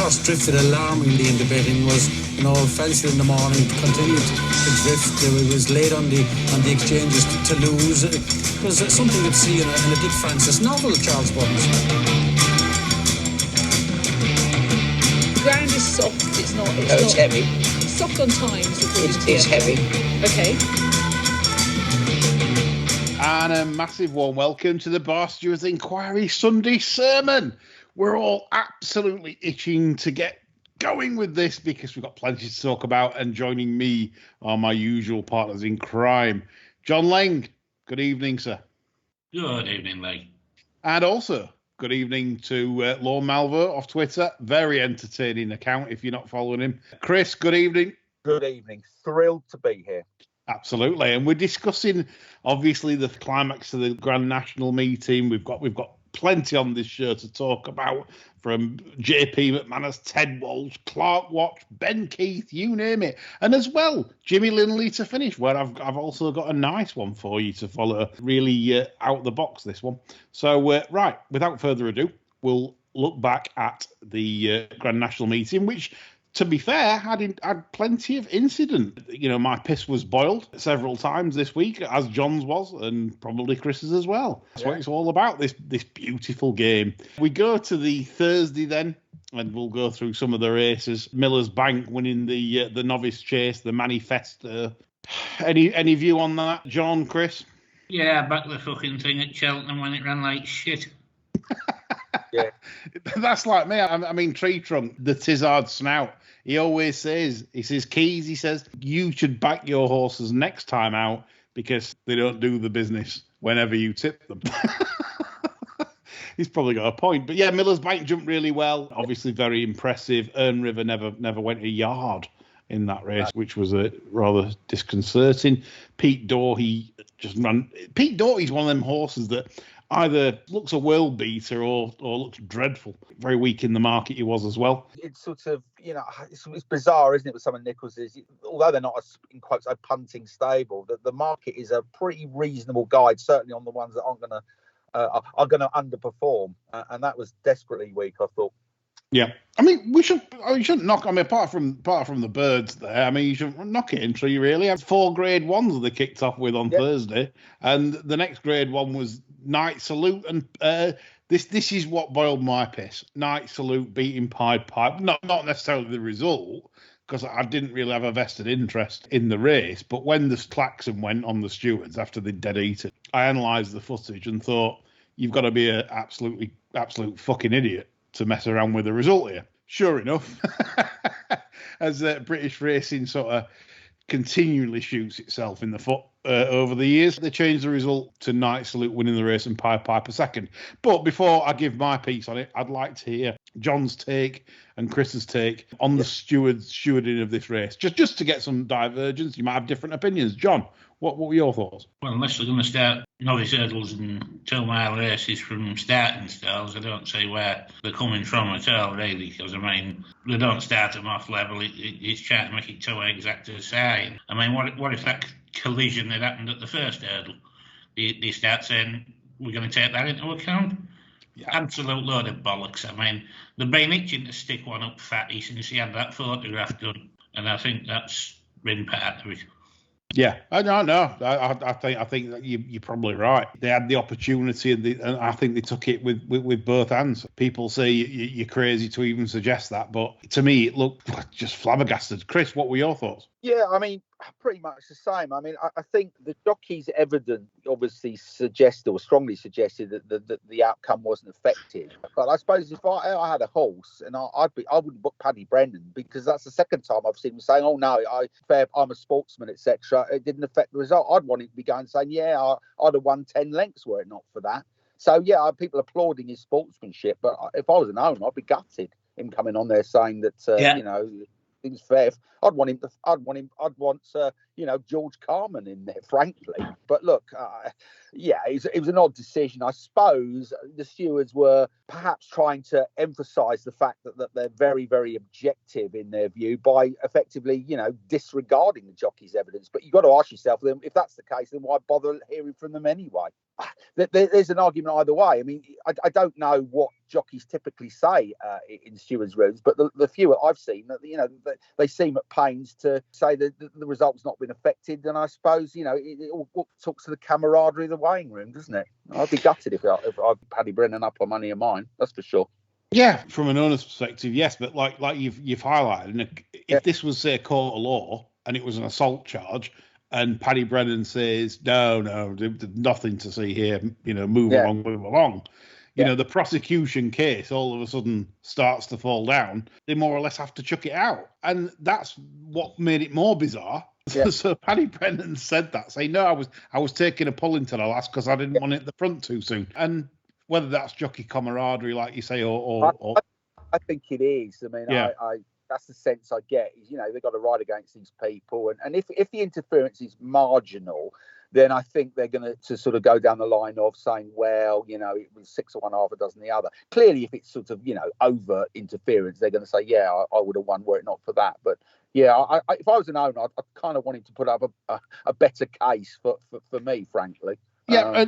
horse drifted alarmingly in the betting was, Fencer in the morning continued to drift. It was late on the exchanges to lose. It was something you'd see in a Dick Francis novel, Charles Buttons. The ground is soft. It's heavy. It's soft on times. It's heavy. Okay. And a massive warm welcome to the Bar Stewards Inquiry Sunday sermon. We're all absolutely itching to get going with this because we've got plenty to talk about, and joining me are my usual partners in crime. John Lang, good evening, sir. Good evening, Lee. And also, good evening to Lorne Malvo off Twitter. Very entertaining account if you're not following him. Chris, good evening. Good evening. Thrilled to be here. Absolutely. And we're discussing, obviously, the climax of the Grand National meeting. We've got plenty on this show to talk about, from JP McManus, Ted Walsh, Clerkwatch, Ben Keith, you name it. And as well, Jimmy Lindley to finish, where I've also got a nice one for you to follow. Really out the box, this one. So, right, without further ado, we'll look back at the Grand National meeting, which, to be fair, had plenty of incident. My piss was boiled several times this week, as John's was, and probably Chris's as well. That's what it's all about, this beautiful game. We go to the Thursday then, and we'll go through some of the races. Miller's Bank winning the Novice Chase, the Manifesto. Any view on that, John, Chris? Yeah, back the fucking thing at Cheltenham when it ran like shit. Yeah, that's like me. I mean, Tree Trunk, the Tizard snout. He always says, Keys, he says, you should back your horses next time out because they don't do the business whenever you tip them. He's probably got a point. But yeah, Miller's Bank jumped really well. Obviously very impressive. Earn River never went a yard in that race, which was rather disconcerting. Pete Doherty just ran. Pete Doherty's one of them horses that either looks a world beater or looks dreadful. Very weak in the market he was as well. It's sort of, it's bizarre, isn't it, with some of Nichols's, although they're not, in quotes, a punting stable, that the market is a pretty reasonable guide, certainly on the ones that are going to underperform. And that was desperately weak, I thought. Yeah, I mean, we shouldn't knock. I mean, apart from the birds there, I mean, you shouldn't knock it in Tree, really. Had 4 grade ones they kicked off with on Thursday, and the next grade one was Night Salute, and this is what boiled my piss. Night Salute beating Pied Pipe, not necessarily the result, because I didn't really have a vested interest in the race, but when the klaxon went on the stewards after they'd dead eaten, I analysed the footage and thought, you've got to be an absolute fucking idiot to mess around with the result here. Sure enough, as British racing sort of continually shoots itself in the foot over the years, they changed the result to Night Salute winning the race and Pied Piper second. But before I give my piece on it, I'd like to hear John's take and Chris's take on the stewarding of this race, just to get some divergence. You might have different opinions. John, what were your thoughts? Well, unless they're going to start novice hurdles and 2-mile races from starting stalls, I don't see where they're coming from at all, really, because, I mean, they don't start them off level. It's trying to make it too exact a sign. I mean, what if that collision that happened at the first hurdle, they start saying, we're going to take that into account? Yeah. Absolute load of bollocks. I mean, they've been itching to stick one up Fatty since he had that photograph done, and I think that's been part of it. Yeah, I don't know. I think that you're probably right. They had the opportunity, and I think they took it with both hands. People say you're crazy to even suggest that, but to me, it looked just flabbergasted. Chris, what were your thoughts? Yeah, I mean, pretty much the same. I mean, I think the jockey's evidence obviously suggested or strongly suggested that the outcome wasn't affected. But I suppose if I had a horse, and I wouldn't book Paddy Brennan, because that's the second time I've seen him saying, "Oh no, I'm a sportsman, etc." It didn't affect the result. I'd want him to be going saying, "Yeah, I'd have won 10 lengths were it not for that." So yeah, people applauding his sportsmanship, but if I was an owner, I'd be gutted him coming on there saying that things fair. I'd want George Carman in there, frankly. But look, it was an odd decision. I suppose the stewards were perhaps trying to emphasise the fact that they're very, very objective in their view by effectively, disregarding the jockey's evidence. But you've got to ask yourself, then, if that's the case, then why bother hearing from them anyway? there's an argument either way. I mean, I don't know what jockeys typically say in stewards' rooms, but the few I've seen, they seem at pains to say that the result's not been affected. And I suppose, it all talks to the camaraderie of the weighing room, doesn't it? I'd be gutted if I Paddy Brennan up on money of mine, that's for sure. Yeah, from an owner's perspective, yes, but like you've highlighted, and if this was, say, a court of law and it was an assault charge, and Paddy Brennan says, no, there's nothing to see here, move along. The prosecution case all of a sudden starts to fall down. They more or less have to chuck it out. And that's what made it more bizarre. Yeah. So Paddy Brennan said that, saying, no, I was taking a pull into the last because I didn't want it at the front too soon. And whether that's jockey camaraderie, like you say, or I think it is. I mean, I that's the sense I get. Is they've got to ride against these people, and if the interference is marginal, then I think they're going to sort of go down the line of saying, well, it was 6 or 1, half a dozen the other. Clearly, if it's sort of overt interference, they're going to say, yeah, I would have won were it not for that. But yeah, if I was an owner, I'd kind of wanted to put up a better case for me, frankly. Yeah,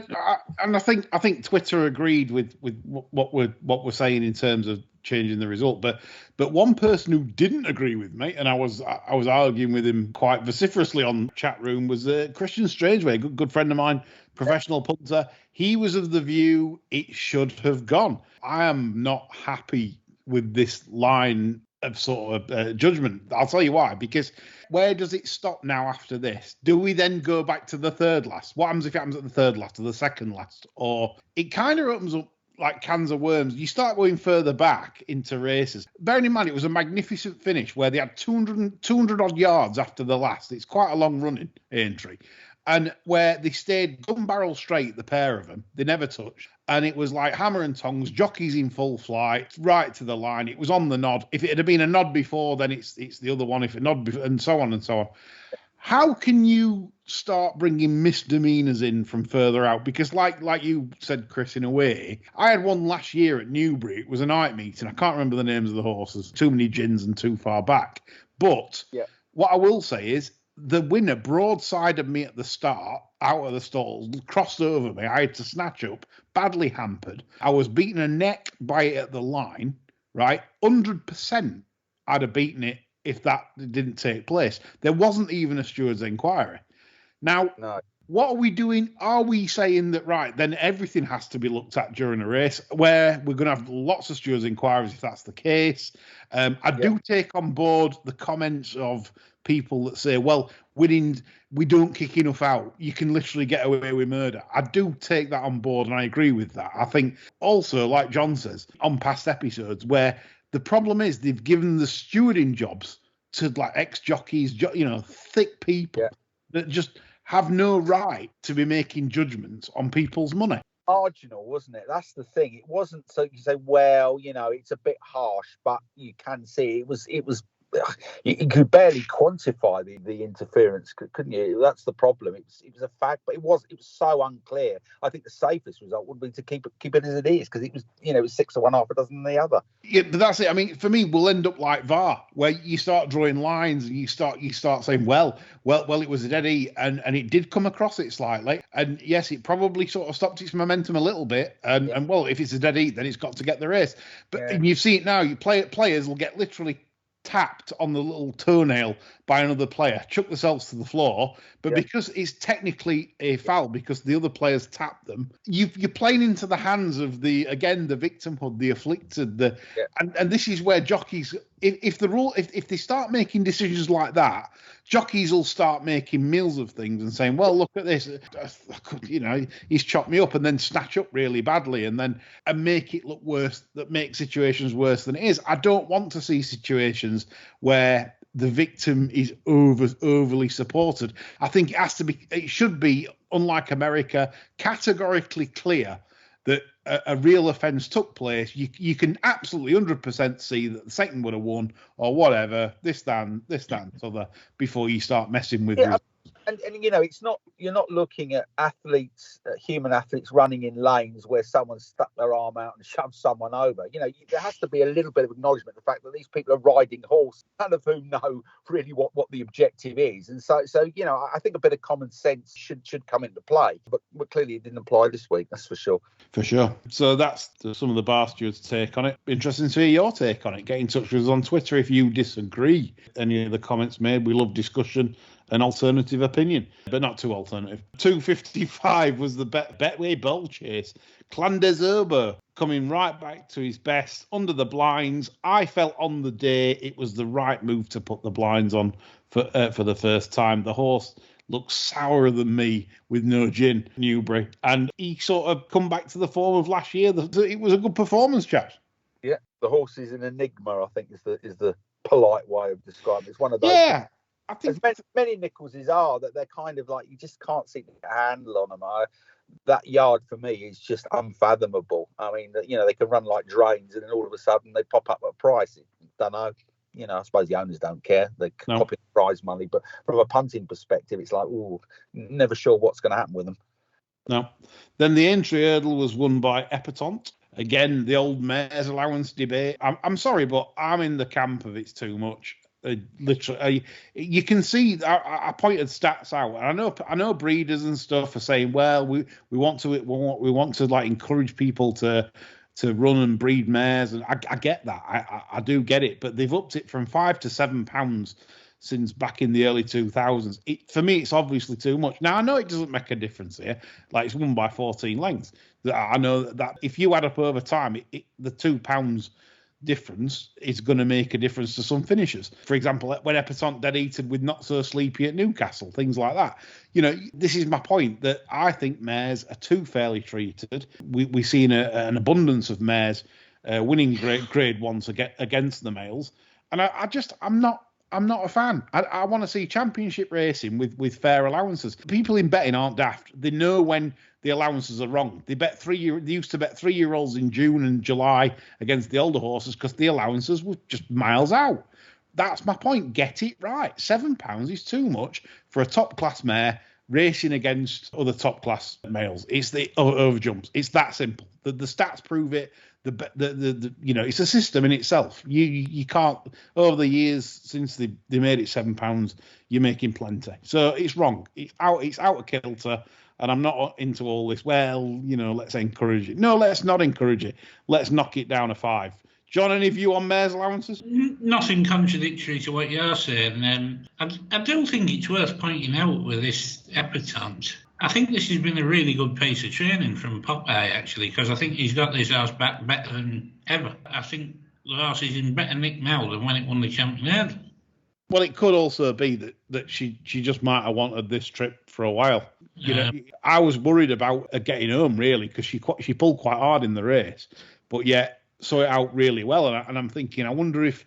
and I think Twitter agreed with what we're saying in terms of changing the result. But one person who didn't agree with me, and I was arguing with him quite vociferously on chat room, was Christian Strangeway, a good friend of mine, professional punter. He was of the view it should have gone. I am not happy with this line of sort of judgment. I'll tell you why, because where does it stop now after this? Do we then go back to the third last? What happens if it happens at the third last or the second last? Or it kind of opens up like cans of worms. You start going further back into races. Bearing in mind, it was a magnificent finish where they had 200 odd yards after the last. It's quite a long running Aintree. And where they stayed gun barrel straight, the pair of them, they never touched. And it was like hammer and tongs, jockeys in full flight, right to the line. It was on the nod. If it had been a nod before, then it's the other one. If a nod before, and so on and so on. How can you start bringing misdemeanors in from further out? Because like you said, Chris, in a way, I had one last year at Newbury. It was a night meeting. I can't remember the names of the horses. Too many gins and too far back. But what I will say is, the winner broadsided me at the start, out of the stalls, crossed over me. I had to snatch up, badly hampered. I was beaten a neck by it at the line, right? 100% I'd have beaten it if that didn't take place. There wasn't even a steward's inquiry. Now, What are we doing? Are we saying that, right, then everything has to be looked at during a race, where we're going to have lots of stewards' inquiries if that's the case? I do take on board the comments of people that say, well, winning, we don't kick enough out. You can literally get away with murder. I do take that on board, and I agree with that. I think also, like John says, on past episodes, where the problem is they've given the stewarding jobs to like ex-jockeys, thick people that just have no right to be making judgments on people's money. Marginal, wasn't it? That's the thing. It wasn't so you say, well, it's a bit harsh, but you can see it was you could barely quantify the interference, couldn't you? That's the problem. It was a fact, but it was so unclear. I think the safest result would be to keep it as it is, because it was it was 6 or 1, half a dozen the other. Yeah, but that's it. I mean, for me, we'll end up like VAR, where you start drawing lines and you start saying, well, it was a dead heat, and it did come across it slightly, and yes, it probably sort of stopped its momentum a little bit, and well, if it's a dead heat, then it's got to get the race. But and you see it now. Players will get literally tapped on the little toenail by another player, chuck themselves to the floor, but because it's technically a foul because the other players tapped them, you're playing into the hands of the victimhood, the afflicted, and this is where jockeys, if they start making decisions like that, jockeys will start making meals of things and saying, well, look at this, he's chopped me up, and then snatch up really badly and make it look worse, that make situations worse than it is. I don't want to see situations where the victim is overly supported. I think it should be, unlike America, categorically clear that a real offence took place. You can absolutely 100% see that the second would have won or whatever, this, that, and other, before you start messing with And it's not, you're not looking at athletes, human athletes running in lanes where someone stuck their arm out and shoved someone over. There has to be a little bit of acknowledgement of the fact that these people are riding horses, none of whom know really what the objective is. And so I think a bit of common sense should come into play. But clearly it didn't apply this week, that's for sure. For sure. So that's some of the bar stewards' take on it. Interesting to hear your take on it. Get in touch with us on Twitter if you disagree. Any of the comments made, we love discussion and alternative opinion, but not too alternative. 255 was the Betway Bull Chase. Clan des Herbes coming right back to his best under the blinds. I felt on the day it was the right move to put the blinds on for the first time. The horse looks sourer than me with no gin, Newbury, and he sort of come back to the form of last year. It was a good performance, chaps. Yeah, the horse is an enigma, I think is the polite way of describing it. It's one of those. Yeah. I think as many Nicholses are, that they're kind of like, you just can't seem to get a handle on them. That yard for me is just unfathomable. I mean, they can run like drains, and then all of a sudden they pop up at a price. Don't know. I suppose the owners don't care. They're copying prize money, but from a punting perspective, it's like, never sure what's going to happen with them. No. Then the Aintree hurdle was won by Epatante. Again, the old mare's allowance debate. I'm sorry, but I'm in the camp of it's too much. Literally, you can see. I pointed stats out, and I know breeders and stuff are saying, well, we want to like encourage people to run and breed mares, and I get that. I do get it, but they've upped it from £5 to £7 since back in the early 2000s. For me, it's obviously too much. Now I know it doesn't make a difference here. Like, it's won by 14 lengths. I know that if you add up over time, the £2 difference is going to make a difference to some finishers. For example, when Epatante dead heated with Not So Sleepy at Newcastle, things like that. This is my point, that I think mares are too fairly treated. We've seen an abundance of mares winning grade ones against the males, and I'm not a fan. I want to see championship racing with fair allowances. People in betting aren't daft. They know when the allowances are wrong. They used to bet 3-year-olds in June and July against the older horses because the allowances were just miles out. That's my point. Get it right. £7 is too much for a top class mare racing against other top class males. It's the over jumps. It's that simple. The stats prove it. It's a system in itself. You can't, over the years since they made it £7, you're making plenty. So it's wrong. It's out of kilter, and I'm not into all this. Well, let's encourage it. No, let's not encourage it. Let's knock it down a 5. John, any view on mares' allowances? Nothing contradictory to what you're saying. I do think it's worth pointing out with this Epatante. I think this has been a really good piece of training from Popeye, actually, because I think he's got this horse back better than ever. I think the horse is in better nick now than when it won the champion hurdle. Well, it could also be that she just might have wanted this trip for a while. I was worried about her getting home, really, because she pulled quite hard in the race, but yet saw it out really well. And I'm thinking, I wonder if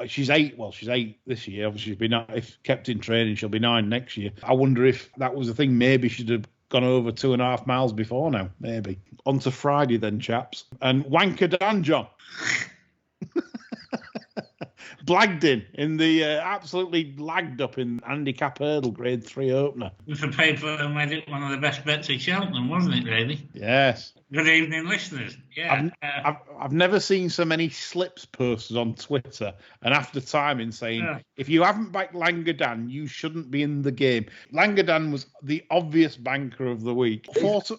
she's 8. Well, she's 8 this year. Obviously, if kept in training, she'll be 9 next year. I wonder if that was the thing. Maybe she'd have gone over 2.5 miles before now. Maybe. On to Friday then, chaps. And Wanker Dan, John. Blagged in the absolutely lagged up in handicap hurdle grade 3 opener. The paper made it one of the best bets at Cheltenham, wasn't it, really? Yes. Good evening, listeners. Yeah. I've never seen so many slips posted on Twitter and after timing saying, if you haven't backed Langerdan, you shouldn't be in the game. Langerdan was the obvious banker of the week. There's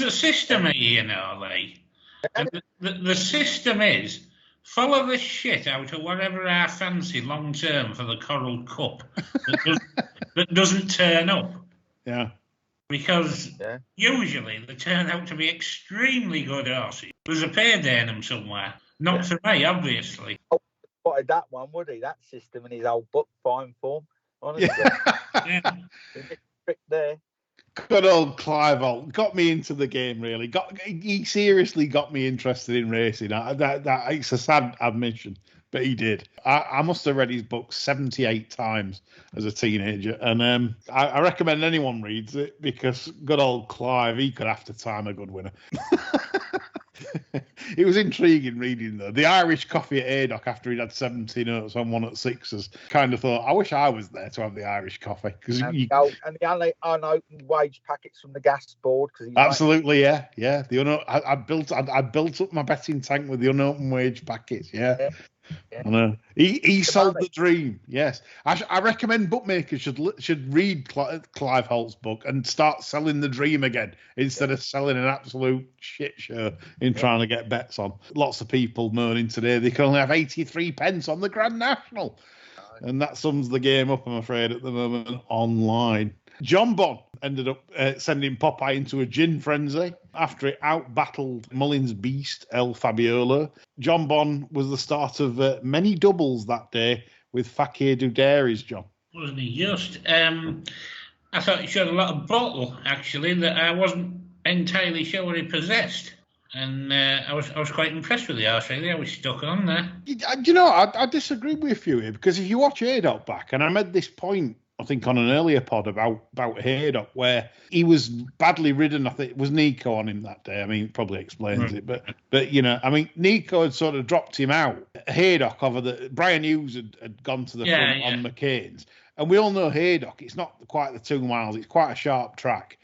a system here, Lee. And the system is, follow the shit out of whatever I fancy long term for the Coral Cup that doesn't turn up. Yeah. Because usually they turn out to be extremely good horses. There's a payday in them somewhere. Not for me, obviously. Spotted that one, would he? That system in his old book, fine form. Honestly. Yeah. Trick there. Good old Clive got me into the game, really. He seriously got me interested in racing. That it's a sad admission, but he did. I must have read his book 78 times as a teenager, and I recommend anyone reads it because good old Clive, he could have to time a good winner. It was intriguing reading though. The Irish coffee at Haydock after he'd had 70 notes on 1 at 6ers. Kind of thought, I wish I was there to have the Irish coffee because And the unopened wage packets from the gas board. Absolutely, yeah. I built up my betting tank with the unopened wage packets. Yeah. I know. He sold the dream. Yes, I recommend bookmakers should read Clive Holt's book and start selling the dream again instead of selling an absolute shit show in trying to get bets on. Lots of people moaning today they can only have 83 pence on the Grand National, and that sums the game up, I'm afraid, at the moment online. John Bon ended up sending Popeye into a gin frenzy after it out-battled Mullins' beast, El Fabiolo. John Bon was the start of many doubles that day with Fakir Dudaris, John. Wasn't he just? I thought he showed a lot of bottle, actually, that I wasn't entirely sure he possessed. And I was quite impressed with the arse, really. I was stuck on there. You know, I disagree with you here, because if you watch Haydock back, and I made this point, I think, on an earlier pod about Haydock, where he was badly ridden. I think it was Nico on him that day. I mean, it probably explains it, but you know, I mean, Nico had sort of dropped him out. Haydock Brian Hughes had gone to the front on McCain's, and we all know Haydock. It's not quite the 2 miles. It's quite a sharp track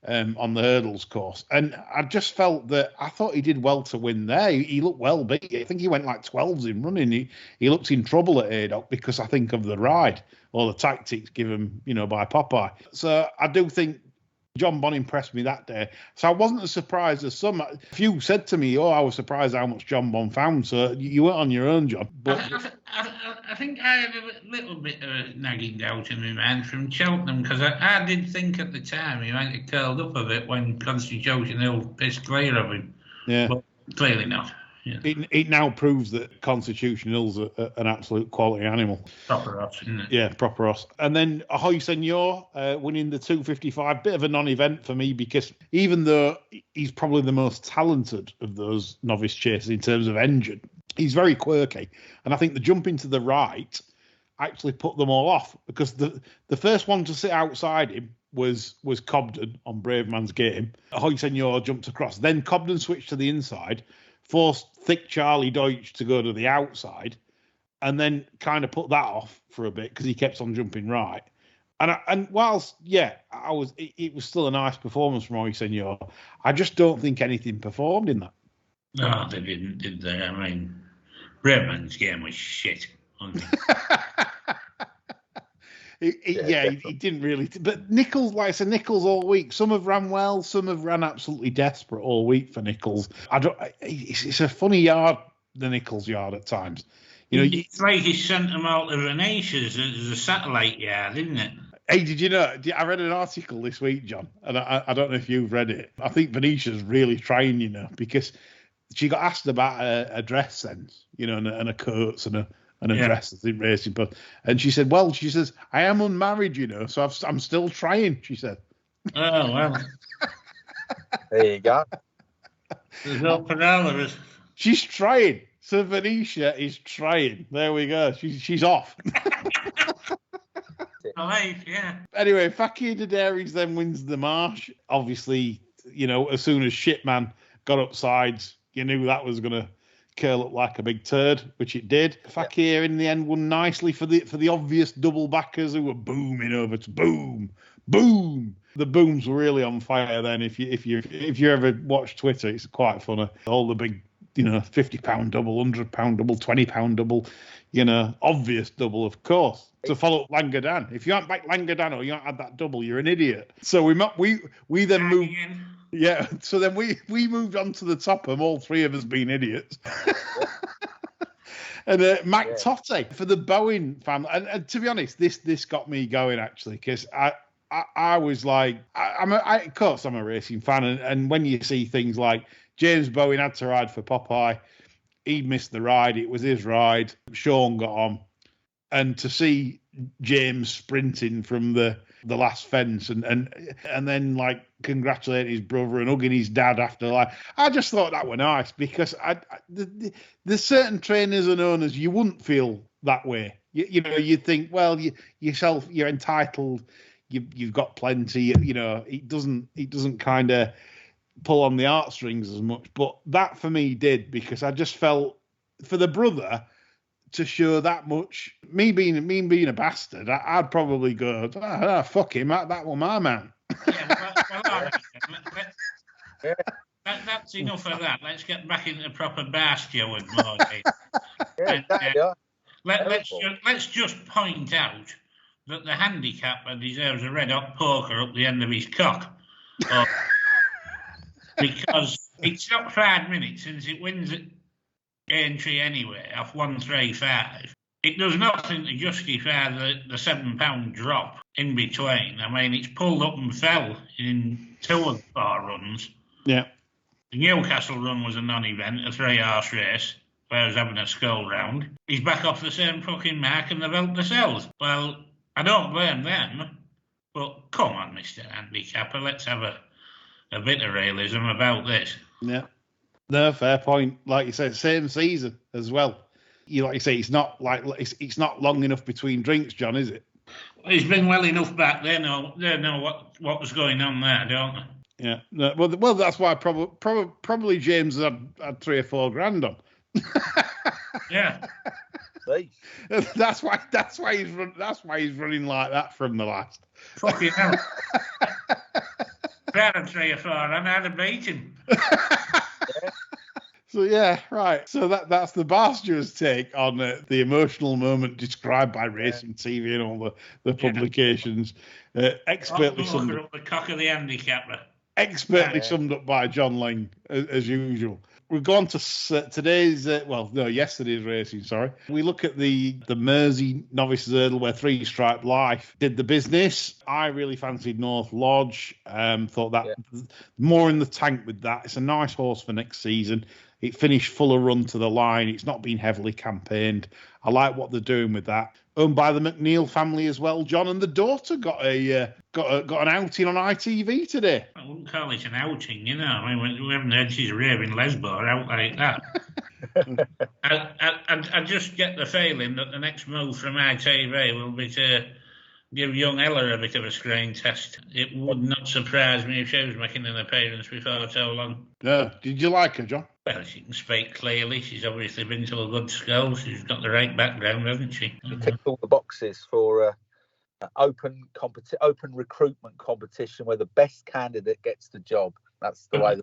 on the hurdles course, and I just felt that I thought he did well to win there. He looked well beat. I think he went like 12s in running. He looked in trouble at Haydock because I think of the ride or the tactics given, by Popeye. So I do think John Bon impressed me that day. So I wasn't as surprised as some. A few said to me, I was surprised how much John Bon found. So you went on your own, John. But I think I had a little bit of a nagging doubt in my mind from Cheltenham, because I did think at the time he might have curled up a bit when Constitution Hill pissed clear of him. Yeah. But clearly not. Yeah. It now proves that Constitution Hill's an absolute quality animal. Proper Ross, isn't it? Yeah, proper Ross. And then Ahoy Senor winning the 255, bit of a non-event for me, because even though he's probably the most talented of those novice chasers in terms of engine, he's very quirky. And I think the jump into the right actually put them all off, because the first one to sit outside him was Cobden on Brave Man's Game. Ahoy Senor jumped across. Then Cobden switched to the inside, forced thick Charlie Deutsch to go to the outside, and then kind of put that off for a bit because he kept on jumping right. And whilst, it was still a nice performance from Ahoy Senor, I just don't think anything performed in that. No, they didn't, did they? I mean, Brave Man's Game was shit. He didn't really. But Nichols, like I said, Nichols all week. Some have ran well, some have ran absolutely desperate all week for Nichols. It's a funny yard, the Nichols yard at times. It's like he sent them out to Venetia's as a satellite yard, isn't it? Hey, did you know? I read an article this week, John, and I don't know if you've read it. I think Venetia's really trying, because she got asked about a dress sense, and a coats and a dress in racing, and she said, I am unmarried, so I'm still trying, she said. Oh, well. There you go. There's no Penella. She's trying. So Venetia is trying. There we go. She's off. Yeah. Anyway, Fakir Dudaris then wins the Marsh. Obviously, as soon as Shipman got up sides, you knew that was going to curl up like a big turd, which it did. Fakir in the end won nicely for the obvious double backers who were booming over to boom. The booms were really on fire then. If you ever watch Twitter, it's quite funny. All the big, £50 double, £100 double, £20 double, obvious double, of course. To follow up Langadan. If you aren't back Langadan or you aren't had that double, you're an idiot. So we then moved. Yeah, so then we moved on to the top of all three of us being idiots. And Mac Totte for the Bowen family. And to be honest, this got me going, actually, because I was like, of course I'm a racing fan. And when you see things like James Bowen had to ride for Popeye, he missed the ride. It was his ride. Sean got on. And to see James sprinting from the last fence and then like congratulating his brother and hugging his dad after, like, I just thought that were nice, because there's certain trainers and owners you wouldn't feel that way. You'd think, well, you're entitled, you've got plenty. It doesn't kind of pull on the heartstrings as much, but that for me did, because I just felt for the brother to show that much. Me being a bastard, I'd probably go, fuck him, that was my man. Yeah, well, all right, then. That's enough of that. Let's get back into proper bar steward mode. Let's just point out that the handicapper deserves a red hot poker up the end of his cock. Because it's not 5 minutes since it wins at Aintree anyway, off 135. It does nothing to justify the £7 drop in between. I mean, it's pulled up and fell in 2 of the 4 runs. Yeah. The Newcastle run was a non-event, a 3-horse race, where I was having a skull round. He's back off the same fucking mark and they've helped themselves. Well, I don't blame them, but come on, Mr. Handicapper, let's have a bit of realism about this. Yeah. No, fair point. Like you said, same season as well. Like you say, it's not long enough between drinks, John, is it? He's been well enough back. They know what was going on there, don't they? Yeah. No, well, that's why probably James had 3 or 4 grand on. Yeah. That's why he's running like that from the last. Fucking hell. If I had 3 or 4, and I'd have beaten. So yeah, right. So that's the bar steward's take on the emotional moment described by Racing TV and all the publications. Expertly summed up. The cock of the handicapper. Expertly summed up by John Lang, as usual. We've gone to yesterday's racing, sorry. We look at the Mersey Novices Hurdle where 3 Stripe Life did the business. I really fancied North Lodge. Thought that more in the tank with that. It's a nice horse for next season. It finished full of run to the line. It's not been heavily campaigned. I like what they're doing with that. Owned by the McNeil family as well, John, and the daughter got an outing on ITV today. I wouldn't call it an outing, you know. I mean, we haven't heard she's a raving lesbo out like that. I just get the feeling that the next move from ITV will be to give young Ella a bit of a screen test. It would not surprise me if she was making an appearance before so long. Yeah. Did you like her, John? Well, she can speak clearly. She's obviously been to a good school. She's got the right background, hasn't she? She ticked all the boxes for an open recruitment competition where the best candidate gets the job. That's the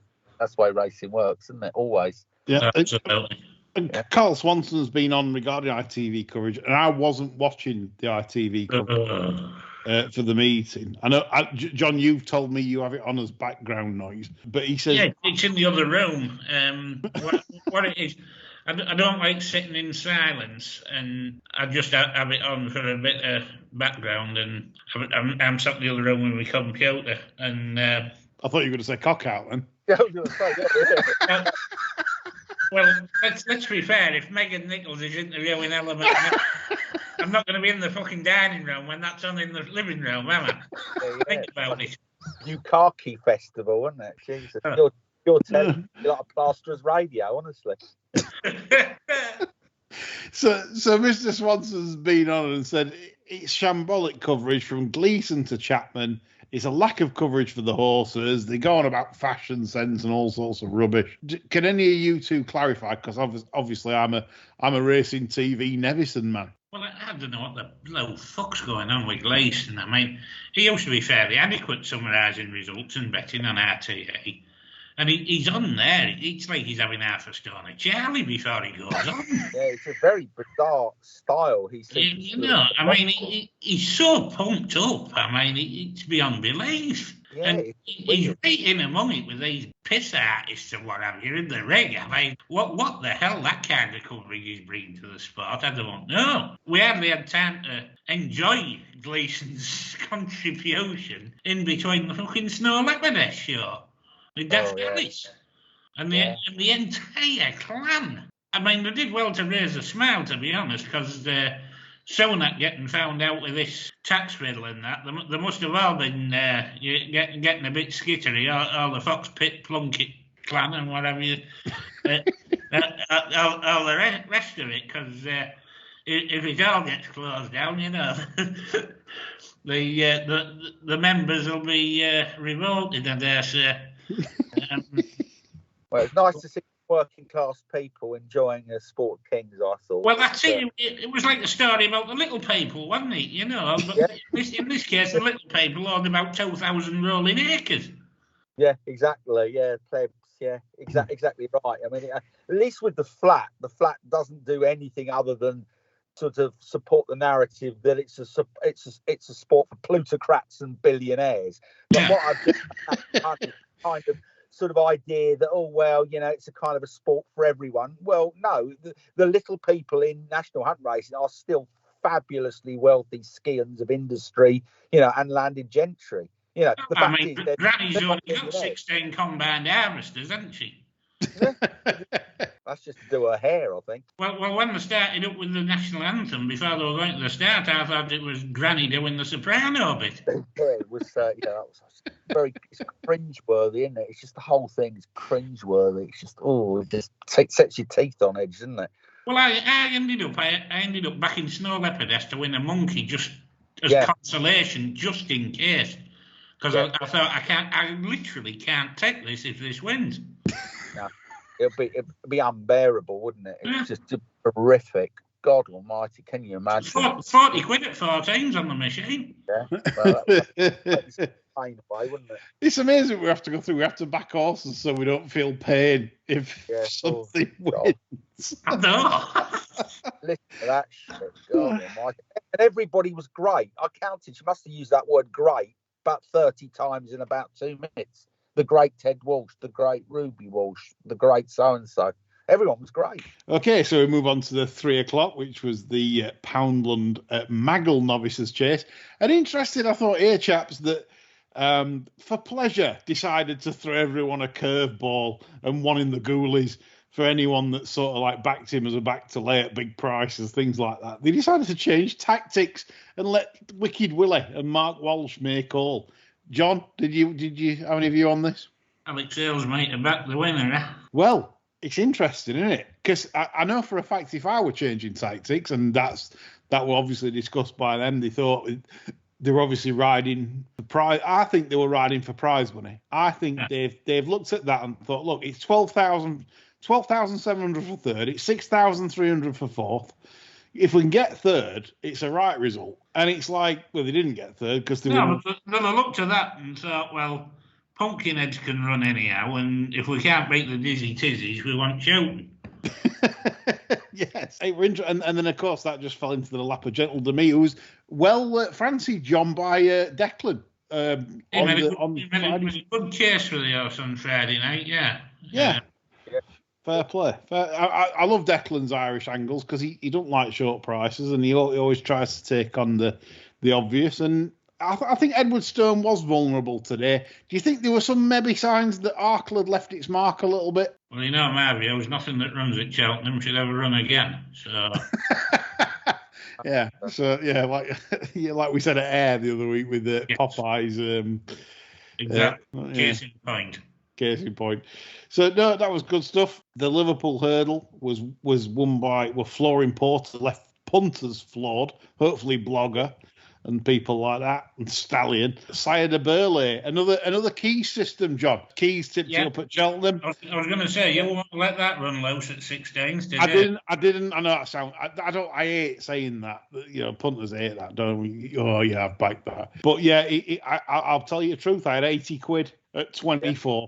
way racing works, isn't it? Always. Yeah, absolutely. And Carl Swanson's been on regarding ITV coverage, and I wasn't watching the ITV coverage for the meeting. I know, John, you've told me you have it on as background noise, but he says... Yeah, it's in the other room. What it is, I don't like sitting in silence, and I just have it on for a bit of background, and I'm sat in the other room with my computer, and... I thought you were going to say cock out, then. Yeah, I was going to say, yeah. Well, let's be fair. If Megan Nichols is interviewing Element, I'm not going to be in the fucking dining room when that's on in the living room, am I? Yeah. Think about it. Bukaki Festival, isn't it? Jesus, you're telling me like a plasterer's radio, honestly. So Mr. Swanson's been on and said it's shambolic coverage from Gleeson to Chapman. It's a lack of coverage for the horses. They go on about fashion sense and all sorts of rubbish. Can any of you two clarify? Because obviously I'm a racing TV Nevison man. Well, I don't know what the blow fuck's going on with Gleeson. I mean, he used to be fairly adequate summarising results and betting on RTA. And he's on there. It's like he's having half a stone of Charlie before he goes on. Yeah, it's a very bizarre style. You know, I mean, he's so pumped up. I mean, it's beyond belief. Yeah, and he's right in among it with these piss artists and what have you in the ring. I mean, what the hell that kind of coverage is bringing to the sport, I don't know. We hardly had time to enjoy Gleeson's contribution in between the fucking Snow Leopard show. With Death Ellis and the entire clan. I mean, they did well to raise a smile, to be honest, because Sunak getting found out with this tax riddle and that, they must have all been getting a bit skittery, all the Fox Pit Plunkett clan and whatever you, all the rest of it, because if it all gets closed down, you know, the members will be revolted, I dare say. Well, it's nice to see working class people enjoying a sport of kings, I thought. Well, that's it. It was like the story about the little people, wasn't it? You know, but in this case, the little people owned about 2,000 rolling acres. Yeah, exactly. Yeah, plebs. Yeah, exactly right. I mean, at least with the flat doesn't do anything other than sort of support the narrative that it's a sport for plutocrats and billionaires. But what I've just kind of sort of idea that, oh, well, you know, it's a kind of a sport for everyone. Well, no, the little people in national hunt racing are still fabulously wealthy scions of industry, you know, and landed gentry. You know, the fact is, Granny's only got 16 combined harvesters, hasn't she? Yeah. That's just to do her hair, I think. Well, when they started up with the national anthem, before they were going to the start, I thought it was Granny doing the soprano bit. Yeah, it was, that was it's cringeworthy, isn't it? It's just the whole thing is cringeworthy. It's just, it just sets your teeth on edge, doesn't it? Well, I ended up backing Snow Leopardess to win a monkey just as consolation, just in case. Because I thought I literally can't take this if this wins. No, it'd be unbearable, wouldn't it? It's just horrific. God Almighty, can you imagine? 40 quid at 14s on the machine. Yeah, well, that's pain away, wouldn't it? It's amazing we have to go through. We have to back horses so we don't feel pain if something wins. I know. Listen to that shit. God Almighty. And everybody was great. I counted. She must have used that word "great" about 30 times in about 2 minutes. The great Ted Walsh, the great Ruby Walsh, the great so-and-so. Everyone was great. Okay, so we move on to the 3 o'clock, which was the Poundland Maggle Novices Chase. And interesting, I thought here, chaps, that for pleasure decided to throw everyone a curveball and one in the Ghoulies for anyone that sort of like backed him as a back to lay at big prices, things like that. They decided to change tactics and let Wicked Willie and Mark Walsh make all. John, did you have any view on this? Alex Hales might have backed the winner, eh? Well, it's interesting, isn't it? Because I know for a fact if I were changing tactics, and that were obviously discussed by them, they thought they were obviously riding for prize. I think they were riding for prize money. I think they've looked at that and thought, look, it's 12,700 for third, it's 6,300 for fourth. If we can get third, it's a right result. And it's like, well, they didn't get third because they were. But they looked at that and thought, well, Pumpkinheads can run anyhow, and if we can't beat the Dizzy Tizzies, we want shooting. Yes. And then, of course, that just fell into the lap of Gentle Demi, who was fancied, John, by Declan. He made a good chase for the horse on Friday night, yeah. Fair play. I love Declan's Irish angles because he doesn't like short prices and he always tries to take on the obvious. And I think Edward Stone was vulnerable today. Do you think there were some maybe signs that Arkle had left its mark a little bit? Well, you know, my view is nothing that runs at Cheltenham should ever run again. So. like we said at Air the other week with the Popeyes. Exactly. Case in point. So no, that was good stuff. The Liverpool hurdle was won by Flooring Porter, left punters floored, hopefully Blogger and people like that, and Stallion. Sire de Burley, another key system, John. Keys tipped up at Cheltenham. I was going to say, you won't let that run loose at 16s, did you? I didn't. I know that sound. I hate saying that. You know, punters hate that, don't we? Oh yeah, I've backed that. But yeah, I'll tell you the truth. I had 80 quid at 24,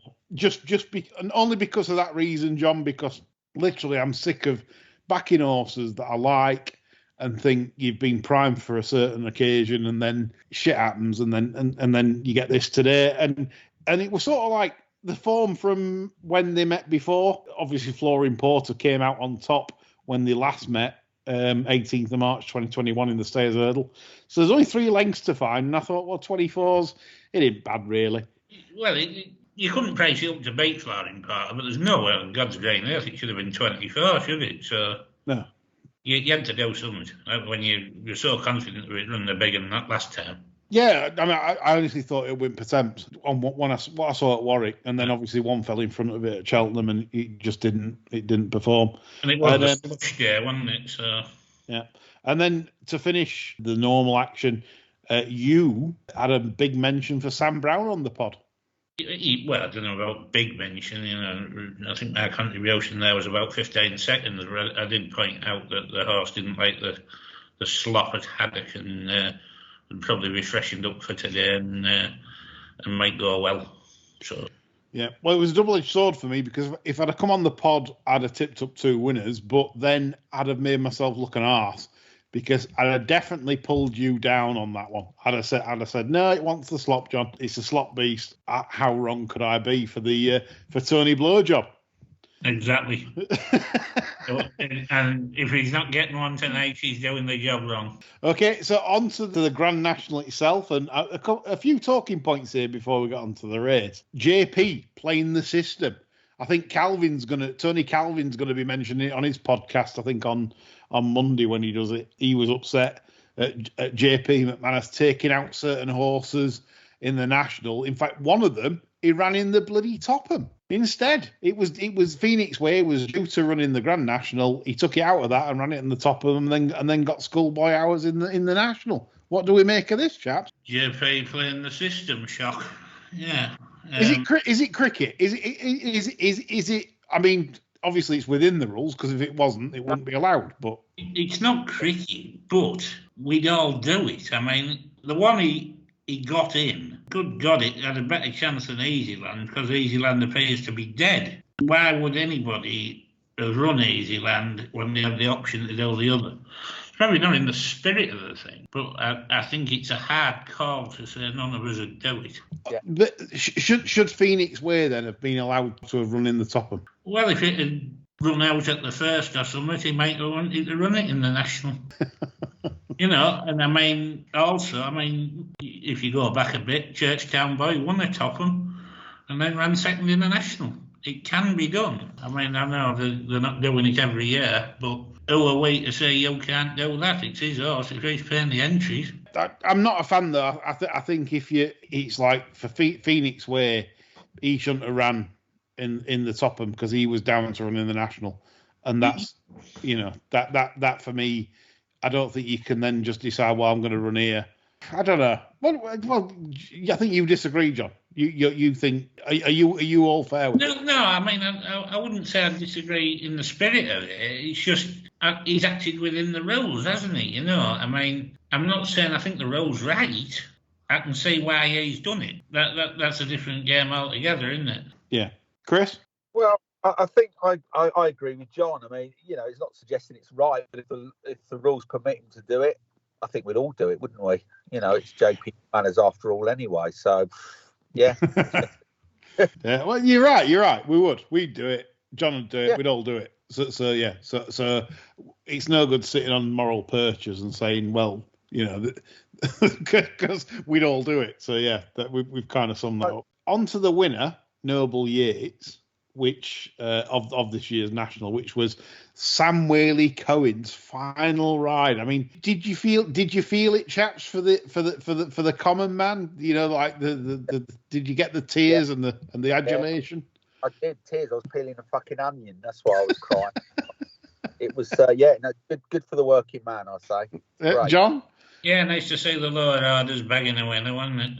and only because of that reason, John. Because literally, I'm sick of backing horses that I like and think you've been primed for a certain occasion, and then shit happens, and then you get this today, and it was sort of like the form from when they met before. Obviously, Flooring Porter came out on top when they last met, 18th of March 2021 in the Stayers Hurdle. So there's only 3 lengths to find, and I thought, well, 24s, it ain't bad really. Well, you couldn't price it up to beat Flooring Porter, but there's nowhere on God's green earth it should have been 24, should it? So no. You had to do something when you're so confident that it run the big and that last time. Yeah, I mean, I honestly thought it went percent on what I saw at Warwick, and then obviously one fell in front of it at Cheltenham, and it just didn't perform. And it was a slush day, wasn't it? So yeah, and then to finish the normal action, you had a big mention for Sam Brown on the pod. Well, I don't know about big mention. I think our contribution there was about 15 seconds. Where I did point out that the horse didn't like the slop at Haddock and would probably be freshened up for today and might go well. So. Yeah, well, it was a double-edged sword for me because if I'd have come on the pod, I'd have tipped up 2 winners, but then I'd have made myself look an arse because I'd have definitely pulled you down on that one. I'd have said, no, it wants the slop, John. It's a slop beast. How wrong could I be for Tony Blowjob? Exactly. And if he's not getting one tonight, he's doing the job wrong. Okay, so on to the Grand National itself, and a few talking points here before we get on to the race. JP playing the system. I think Tony Calvin's gonna be mentioning it on his podcast. I think on Monday when he does it, he was upset at JP McManus taking out certain horses in the National. In fact, one of them he ran in the bloody Topham. Instead, it was Phoenix Way was due to run in the Grand National. He took it out of that and ran it in the Topham, and then got schoolboy hours in the National. What do we make of this, chaps? JP playing the system, shock. Yeah. Is it cricket? Is it? I mean, obviously it's within the rules because if it wasn't, it wouldn't be allowed. But it's not cricket, but we'd all do it. I mean, the one he got in, good God, it had a better chance than Easyland because Easyland appears to be dead. Why would anybody run Easyland when they had the option to do the other? It's probably not in the spirit of the thing, but I think it's a hard call to say none of us would do it. Yeah. But should Phoenix Way then have been allowed to have run in the Topham? Well, if it had run out at the first or something, he might have wanted to run it in the National. And I mean, if you go back a bit, Churchtown Boy won the Topham and then ran second in the National. It can be done. I mean, I know they're not doing it every year, but who are we to say you can't do that? It's his horse. If he's paying the entries. I'm not a fan though. I think it's like for Phoenix Way, he shouldn't have ran in the Topham because he was down to run in the National, and that's that for me. I don't think you can then just decide, well, I'm going to run here. I don't know. Well, I think you disagree, John. You think are you all fair with it? No. I mean, I wouldn't say I disagree in the spirit of it. It's just he's acted within the rules, hasn't he? I mean, I'm not saying I think the rules right. I can see why he's done it. That's a different game altogether, isn't it? Yeah, Chris. Well, I think I agree with John. I mean, he's not suggesting it's right, but if the rules permit him to do it, I think we'd all do it, wouldn't we? It's JP Manners after all anyway. So, yeah. Yeah. Well, you're right. We'd do it. John would do it. Yeah. We'd all do it. So yeah. So it's no good sitting on moral perches and saying, well, because we'd all do it. So yeah, we've kind of summed that up. On to the winner, Noble Yates, which of this year's National, which was Sam Whaley-Cohen's final ride. I mean, did you feel it, chaps, for the common man? Like the did you get the tears and the adulation? I did, tears. I was peeling a fucking onion. That's why I was crying. It was good for the working man, I say. John? Yeah, nice to see the lower orders bagging a winner, wasn't it?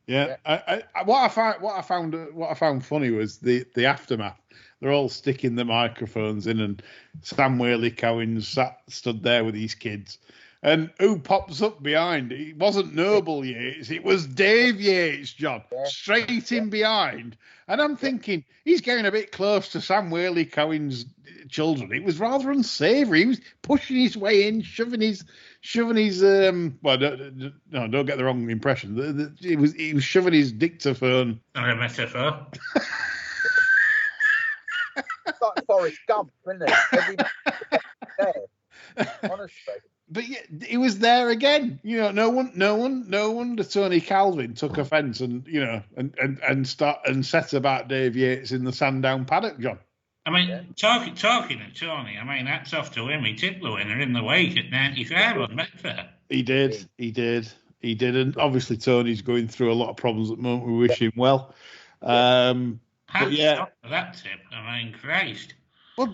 Yeah, what I found funny was the aftermath. They're all sticking the microphones in, and Sam Whaley-Cohen stood there with his kids. And who pops up behind? It wasn't Noble Yates, it was Dave Yates, John, straight in behind. And I'm thinking, he's getting a bit close to Sam Whaley-Cohen's children. It was rather unsavoury. He was pushing his way in, shoving his well, don't get the wrong impression. He was shoving his dictaphone. Not a metaphor. It's like Forrest Gump, isn't it? Every there, honestly. But yeah, he was there again. No wonder Tony Calvin took offence and set about Dave Yates in the Sandown paddock, John. I mean, talking at Tony, hats off to him. He tipped the winner in the wake at 95 on Betfair. He did. And obviously Tony's going through a lot of problems at the moment. We wish him well. Hats off for that tip. Christ. Well,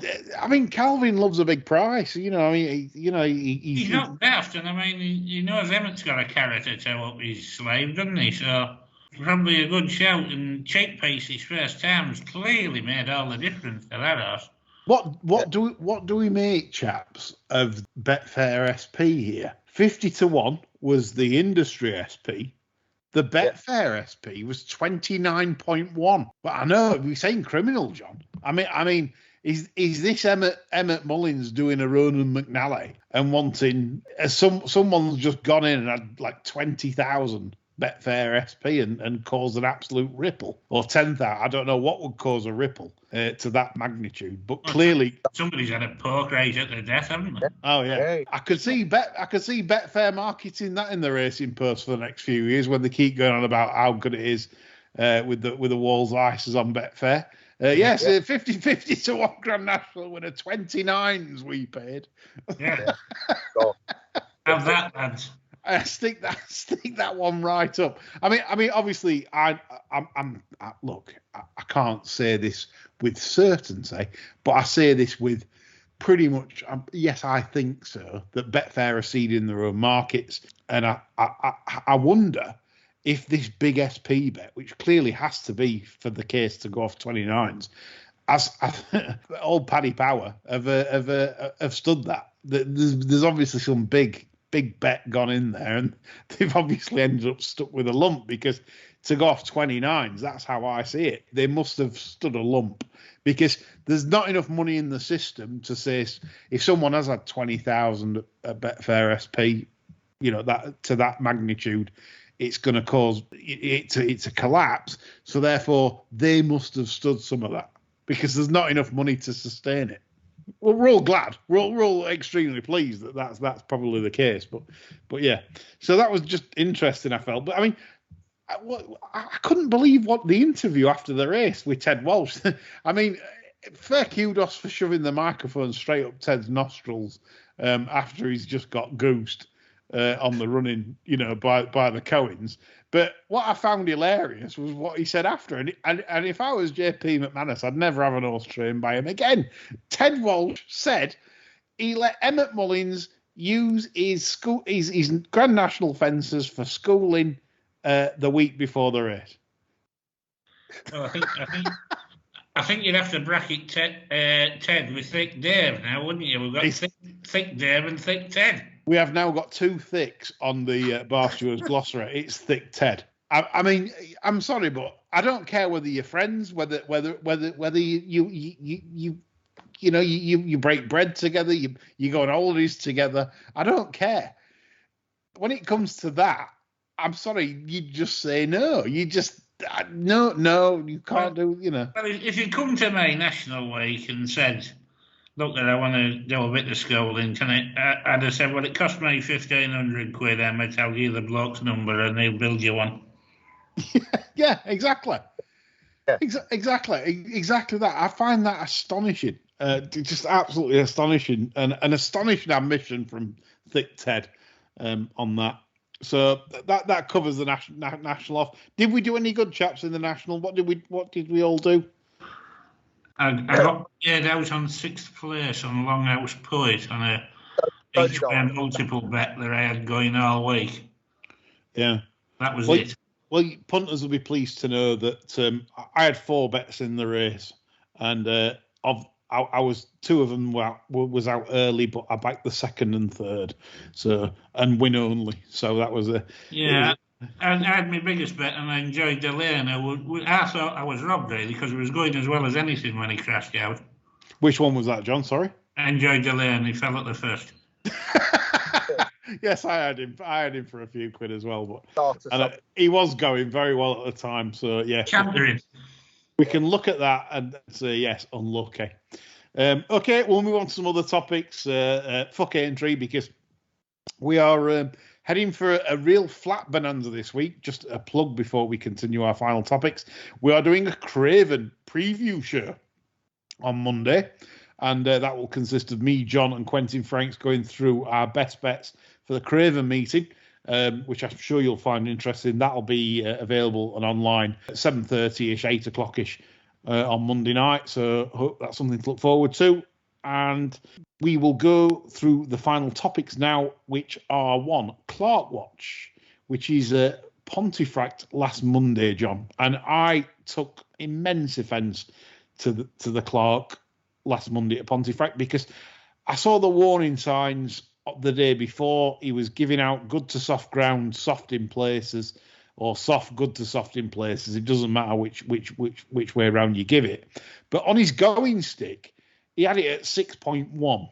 Calvin loves a big price. He's not daft, and he knows Emmet's got a carrot to toe up his slave, doesn't he? So probably a good shout, and check pace his first time has clearly made all the difference to that horse. What do we make, chaps, of Betfair SP here? 50-1 was the industry SP. The Betfair SP was 29.1. But I know we're saying criminal, John. I mean, is this Emmet Mullins doing a Ronan McNally and wanting someone's just gone in and had like 20,000 Betfair SP and caused an absolute ripple, or 10,000? I don't know what would cause a ripple to that magnitude, but clearly somebody's had a pork race at their death, haven't they? Oh yeah, I could see Betfair marketing that in the racing post for the next few years when they keep going on about how good it is with the Walls Ices on Betfair. Yes, 50-50 to 1 Grand National winner, 29s we paid. Yeah. Have that, lads. Stick that one right up. I mean, obviously, look, I can't say this with certainty, but I say this with pretty much, yes, I think so, that Betfair are seeding their own markets, and I wonder if this big SP bet, which clearly has to be for the case to go off 29s, as old Paddy Power have stood that. There's obviously some big bet gone in there, and they've obviously ended up stuck with a lump, because to go off 29s, that's how I see it. They must have stood a lump, because there's not enough money in the system to say if someone has had 20,000 at Betfair SP, that to that magnitude, it's going to cause it to collapse. So therefore, they must have stood some of that, because there's not enough money to sustain it. Well, we're all glad. We're all extremely pleased that that's probably the case. But yeah, so that was just interesting, I felt. But I mean, I couldn't believe what the interview after the race with Ted Walsh. I mean, fair kudos for shoving the microphone straight up Ted's nostrils after he's just got goosed on the running, by the Coens. But what I found hilarious was what he said after. And if I was JP McManus, I'd never have an horse trained by him again. Ted Walsh said he let Emmet Mullins use his Grand National fences for schooling the week before the race. Well, I think you'd have to bracket Ted with Thick Dave now, wouldn't you? We've got thick Dave and Thick Ted. We have now got two thicks on the Bar Stewards glossary. It's Thick Ted. I mean, I'm sorry, but I don't care whether you're friends, whether you break bread together, you go on holidays together. I don't care. When it comes to that, I'm sorry, you just say no. You just no, you can't do. Well, if you come to my national week and said, look, I want to do a bit of schooling, I'd have said, well, it cost me 1,500 quid, Emmet. I'll give you the bloke's number and he'll build you one. Yeah, exactly. Yeah. Exactly that. I find that astonishing. Just absolutely astonishing. And an astonishing admission from Thick Ted on that. So that covers the national off. Did we do any good, chaps, in the national? What did we all do? I got paid out on 6th place on Longhouse Poet on a each way multiple bet that I had going all week. Yeah. That was it. Well, punters will be pleased to know that I had 4 bets in the race, and I was 2 of them was out early, but I backed the 2nd and 3rd, and win only. So that was a I had my biggest bet, and I enjoyed Delane. I thought I was robbed, really, because it was going as well as anything when he crashed out. Which one was that, John? Sorry? I enjoyed Delane. He fell at the first. Yes, I had him. For a few quid as well, but he was going very well at the time. So yeah, Cantering. We can look at that and say yes, unlucky. Okay, we'll move on to some other topics. Fuck Aintree, because we are heading for a real flat bonanza this week. Just a plug before we continue our final topics. We are doing a Craven preview show on Monday, and that will consist of me, John, and Quentin Franks going through our best bets for the Craven meeting, which I'm sure you'll find interesting. That'll be available and online at 7:30ish, 8 o'clock-ish on Monday night. So hope that's something to look forward to. And we will go through the final topics now, which are 1, Clerkwatch, which is Pontefract last Monday, John, and I took immense offence to the clerk last Monday at Pontefract because I saw the warning signs the day before. He was giving out good to soft ground, soft in places, or soft good to soft in places. It doesn't matter which way around you give it. But on his going stick, he had it at 6.1.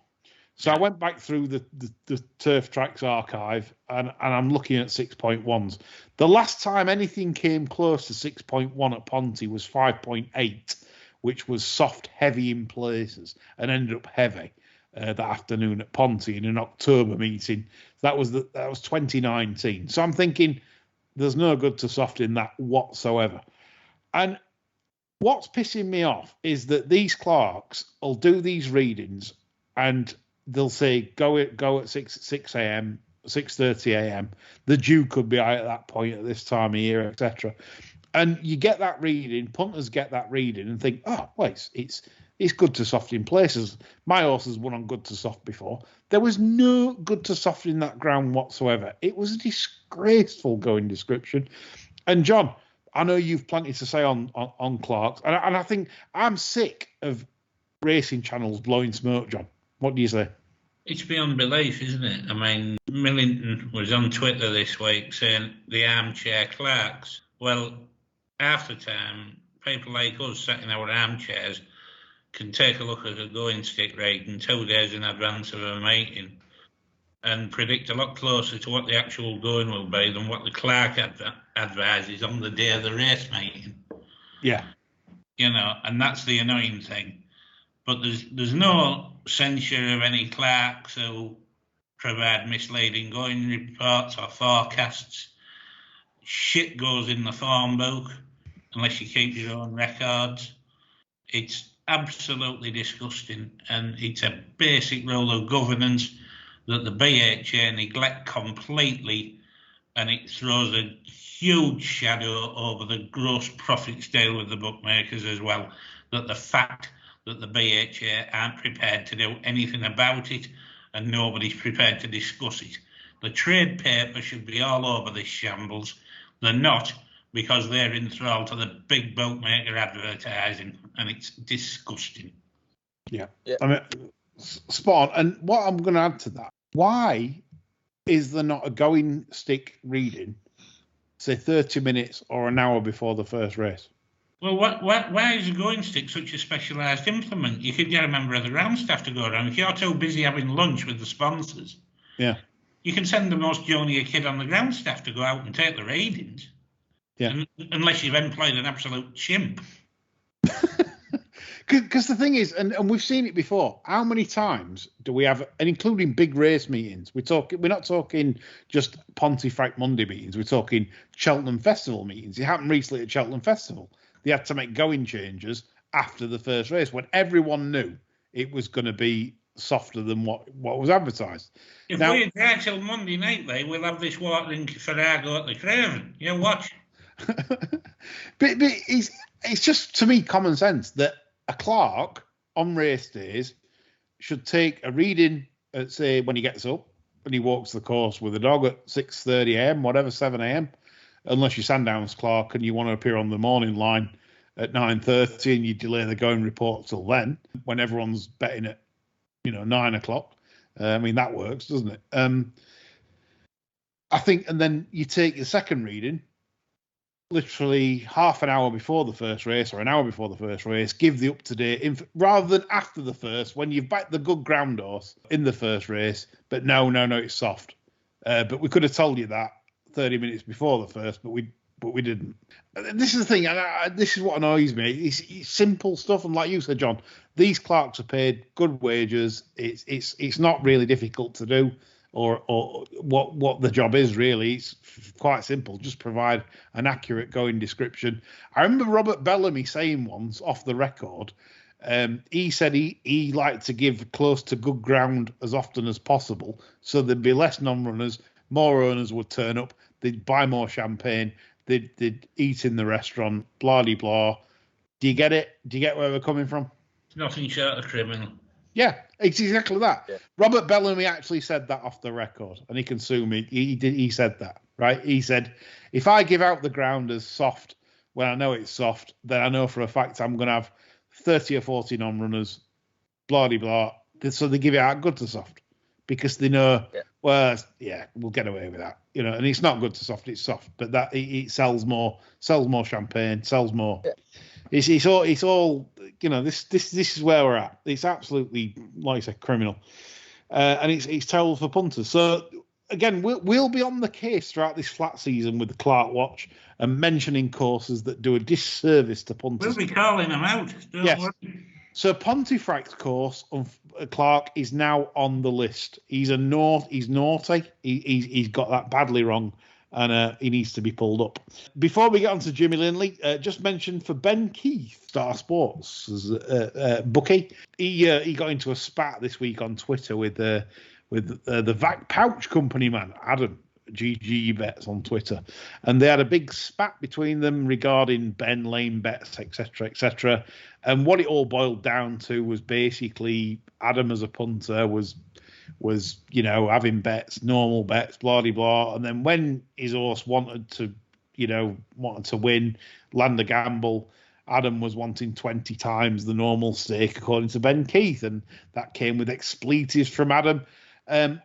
So I went back through the Turf Tracks archive and I'm looking at 6.1s. The last time anything came close to 6.1 at Ponty was 5.8, which was soft, heavy in places, and ended up heavy that afternoon at Ponty in an October meeting. That was 2019. So I'm thinking there's no good to soft in that whatsoever. And what's pissing me off is that these clerks will do these readings and they'll say go at 6 a.m., 6:30 a.m. The dew could be out at that point at this time of year, etc. And you get that reading, punters get that reading and think, oh, well, it's good to soft in places. My horse has won on good to soft before. There was no good to soft in that ground whatsoever. It was a disgraceful going description. And John, I know you've plenty to say on Clark's, and I think I'm sick of racing channels blowing smoke, John. What do you say? It's beyond belief, isn't it? I mean, Millington was on Twitter this week saying the armchair clerks. Well, half the time, people like us sat in our armchairs can take a look at a going stick rating 2 days in advance of a meeting and predict a lot closer to what the actual going will be than what the clerk advises on the day of the race meeting. Yeah. You know, and that's the annoying thing. But there's no censure of any clerks who provide misleading going reports or forecasts. Shit goes in the form book unless you keep your own records. It's absolutely disgusting, and it's a basic rule of governance that the BHA neglect completely, and it throws a huge shadow over the gross profits deal with the bookmakers as well, that the fact that the BHA aren't prepared to do anything about it and nobody's prepared to discuss it. The trade paper should be all over this shambles. They're not, because they're enthralled to the big bookmaker advertising, and it's disgusting. Yeah. I mean, spot on. And what I'm going to add to that, why is there not a going stick reading, say 30 minutes or an hour before the first race? Well, why is a going stick such a specialised implement? You could get a member of the ground staff to go around. If you're too busy having lunch with the sponsors, yeah, you can send the most junior kid on the ground staff to go out and take the readings. Yeah. Unless you've employed an absolute chimp. Because the thing is, and we've seen it before, how many times do we have, and including big race meetings, we're not talking just Pontefract Monday meetings, we're talking Cheltenham Festival meetings. It happened recently at Cheltenham Festival. They had to make going changes after the first race when everyone knew it was going to be softer than what was advertised. If we advance till Monday night, we'll have this watering Farrago at the Craven. You watch. but it's just, to me, common sense that a clerk on race days should take a reading at, say, when he gets up and he walks the course with a dog at 6:30 a.m., whatever, 7 a.m., unless you're Sandown's clerk and you want to appear on the morning line at 9:30 and you delay the going report till then, when everyone's betting at 9 o'clock. I mean, that works, doesn't it? I think, and then you take your second reading literally half an hour before the first race or an hour before the first race, give the up-to-date rather than after the first, when you've backed the good ground horse in the first race, but no, it's soft. But we could have told you that 30 minutes before the first, but we didn't. This is the thing, and this is what annoys me. It's simple stuff, and like you said, John, these clerks are paid good wages. It's not really difficult to do, or what the job is really. It's quite simple. Just provide an accurate going description. I remember Robert Bellamy saying once off the record, he said he liked to give close to good ground as often as possible, so there'd be less non-runners, more owners would turn up, they'd buy more champagne, they'd eat in the restaurant, blah de blah. Do you get it? Do you get where we're coming from? Nothing short of criminal. Yeah, it's exactly that. Yeah. Robert Bellamy actually said that off the record, and he can sue me. He said that, right? He said, if I give out the ground as soft when I know it's soft, then I know for a fact I'm going to have 30 or 40 non-runners, blah, blah, blah. So they give it out good to soft because they know, well, yeah, we'll get away with that. You know, and it's not good to soft, it's soft, but that it sells more champagne, sells more. Yeah. It's all you know. This is where we're at. It's absolutely, like I said, criminal, and it's terrible for punters. So again, we'll be on the case throughout this flat season with the Clerkwatch and mentioning courses that do a disservice to punters. We'll be calling them out. Yes. So Pontefract course of Clark is now on the list. He's naughty. He's got that badly wrong. And he needs to be pulled up. Before we get on to Jimmy Lindley, just mentioned for Ben Keith, Star Sports bookie. He got into a spat this week on Twitter with the Vac Pouch Company man, Adam, GG Bets on Twitter. And they had a big spat between them regarding Ben lane bets, etc., etc. And what it all boiled down to was basically Adam as a punter was having bets, normal bets, blah blah blah, and then when his horse wanted to win, land a gamble, Adam was wanting 20 times the normal stake according to Ben Keith, and that came with expletives from Adam.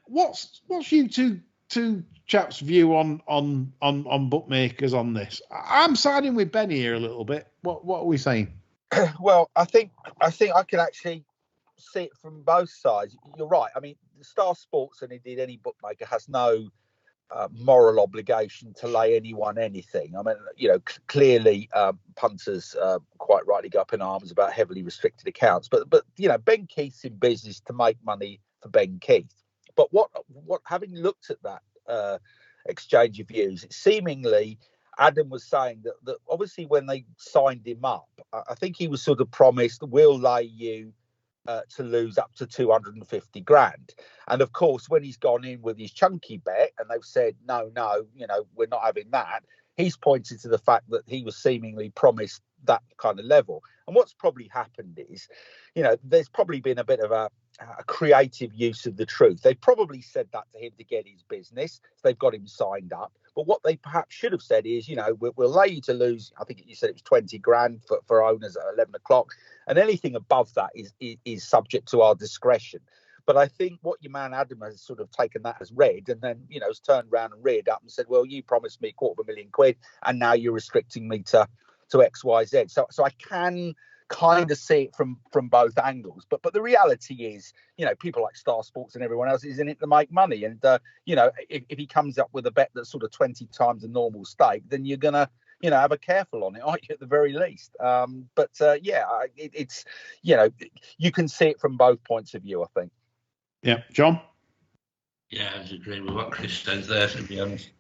What's you two chaps' view on bookmakers on this? I'm siding with Ben here a little bit. What are we saying? Well, I think I can actually see it from both sides. You're right. I mean, Star Sports and indeed any bookmaker has no moral obligation to lay anyone anything. I mean, clearly punters quite rightly go up in arms about heavily restricted accounts, but Ben Keith's in business to make money for Ben Keith. But what having looked at that exchange of views, it seemingly Adam was saying that obviously when they signed him up, I think he was sort of promised, we'll lay you to lose up to 250 grand. And of course, when he's gone in with his chunky bet and they've said, no, we're not having that, he's pointed to the fact that he was seemingly promised that kind of level. And what's probably happened is, there's probably been a bit of a creative use of the truth. They probably said that to him to get his business. So they've got him signed up. But what they perhaps should have said is, we'll lay you to lose, I think you said it was 20 grand for owners at 11 o'clock. And anything above that is subject to our discretion. But I think what your man Adam has sort of taken that as read and then, has turned around and reared up and said, well, you promised me £250,000 and now you're restricting me to X, Y, Z. So I can kind of see it from both angles. But the reality is, people like Star Sports and everyone else is in it to make money. And, if he comes up with a bet that's sort of 20 times the normal stake, then you're going to, have a careful on it, aren't you, at the very least? It's, you can see it from both points of view, I think. Yeah. John? Yeah, I agree with what Chris says there, to be honest.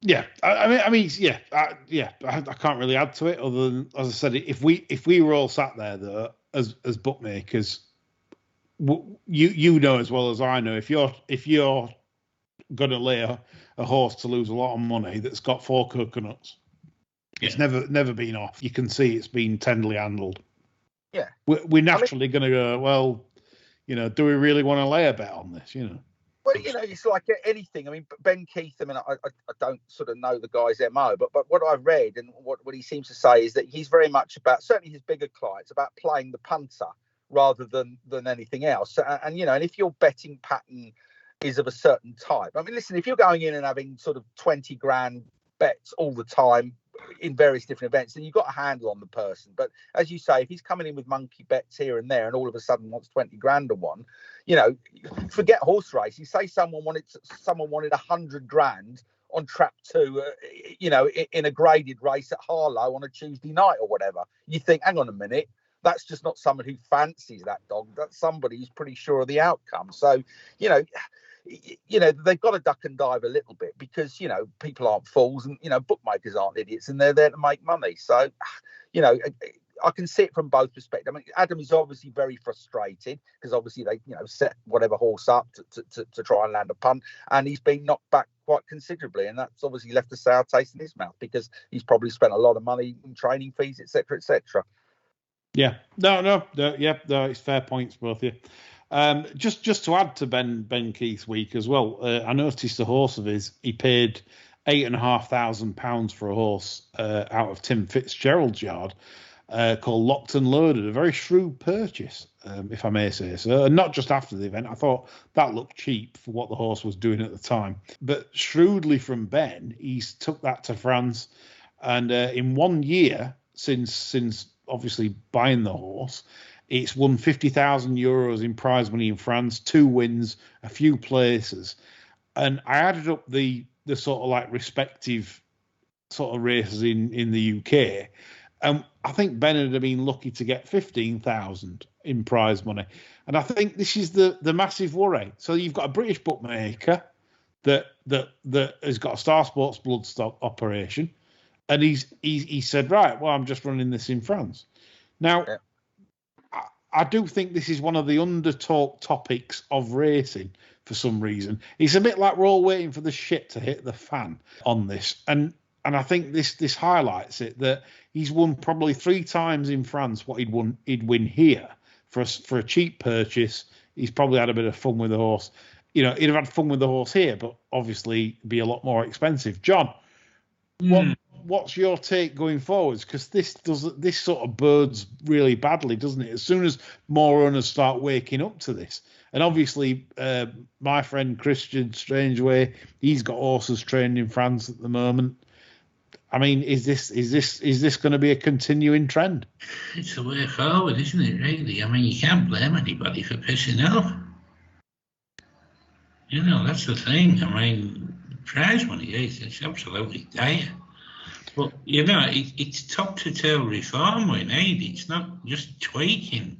Yeah, I mean, I can't really add to it other than, as I said, if we were all sat there though, as bookmakers, you know as well as I know, if you're going to lay a horse to lose a lot of money that's got 4 coconuts, it's never been off. You can see it's been tenderly handled. Yeah, we're naturally going to go, well, do we really want to lay a bet on this? Well, it's like anything. I mean, Ben Keith, I don't sort of know the guy's MO, but what I've read and what he seems to say is that he's very much about, certainly his bigger clients, about playing the punter rather than anything else. And if your betting pattern is of a certain type, I mean, listen, if you're going in and having sort of 20 grand bets all the time in various different events, then you've got a handle on the person. But as you say, if he's coming in with monkey bets here and there and all of a sudden wants 20 grand on one, forget horse racing. Say someone wanted 100 grand on trap 2, in a graded race at Harlow on a Tuesday night or whatever. You think, hang on a minute, that's just not someone who fancies that dog. That's somebody who's pretty sure of the outcome. So, they've got to duck and dive a little bit because, people aren't fools and, bookmakers aren't idiots and they're there to make money. So, I can see it from both perspectives. I mean, Adam is obviously very frustrated because obviously they, set whatever horse up to try and land a punt, and he's been knocked back quite considerably, and that's obviously left a sour taste in his mouth because he's probably spent a lot of money in training fees, etc., etc. Yeah, no, it's fair points, both of you. Just to add to Ben Keith's week as well, I noticed a horse of his. He paid £8,500 for a horse out of Tim Fitzgerald's yard called Locked and Loaded. A very shrewd purchase, if I may say so. And not just after the event. I thought that looked cheap for what the horse was doing at the time. But shrewdly from Ben, he's took that to France, and in 1 year since obviously buying the horse, it's won €50,000 in prize money in France, 2 wins, a few places. And I added up the sort of like respective sort of races in the UK. I think Ben would have been lucky to get 15,000 in prize money. And I think this is the massive worry. So you've got a British bookmaker that has got a Star Sports bloodstock operation. And he said, right, well, I'm just running this in France. Now, yeah. I do think this is one of the under-talked topics of racing for some reason. It's a bit like we're all waiting for the shit to hit the fan on this. And I think this highlights it, that he's won probably 3 times in France what he'd win here for a cheap purchase. He's probably had a bit of fun with the horse. He'd have had fun with the horse here, but obviously be a lot more expensive. John, what's your take going forwards? Because this sort of bodes really badly, doesn't it? As soon as more runners start waking up to this, and obviously my friend Christian Strangeway, he's got horses trained in France at the moment. I mean, is this going to be a continuing trend? It's the way forward, isn't it? Really, I mean, you can't blame anybody for pissing off. That's the thing. I mean, prize money it's absolutely dire. But, it's top-to-tail reform we need. It's not just tweaking.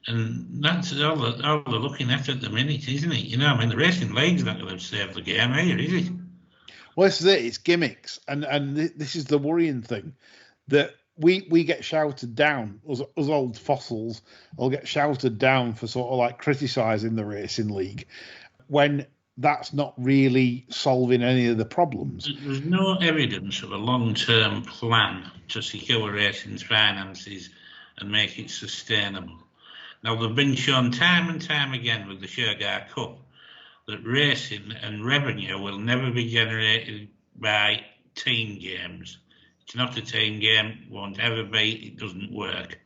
And that's all they're looking at the minute, isn't it? I mean, the racing league's not going to save the game here, is it? Well, this is it. It's gimmicks. And this is the worrying thing, that we get shouted down, us old fossils will get shouted down for sort of like criticising the racing league when that's not really solving any of the problems. There's no evidence of a long-term plan to secure racing's finances and make it sustainable. Now, they've been shown time and time again with the Shergar Cup that racing and revenue will never be generated by team games. It's not a team game, won't ever be, it doesn't work.